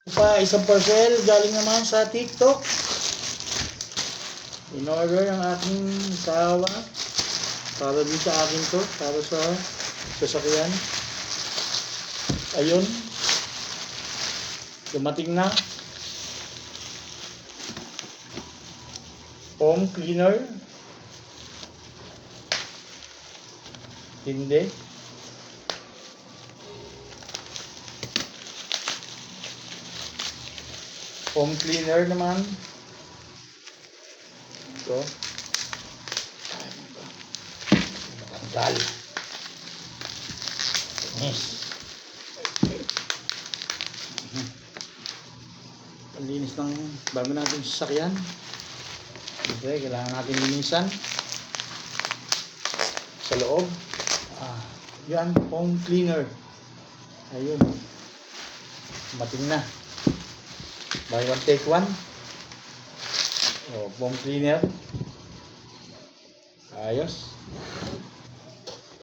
Isang parcel galing naman sa TikTok. In order ang aking sawa para din sa akin to, para sa sasakyan. Ayun, dumating na. Foam cleaner. Hindi. Foam cleaner naman. Ito. Matanggal. Yes. Ang linis ng bago natin sasakyan. Siyempre, kailangan natin linisan sa loob. Yan, foam cleaner. Ayun. Mating na. Buy one, take one. Foam cleaner. Ayos.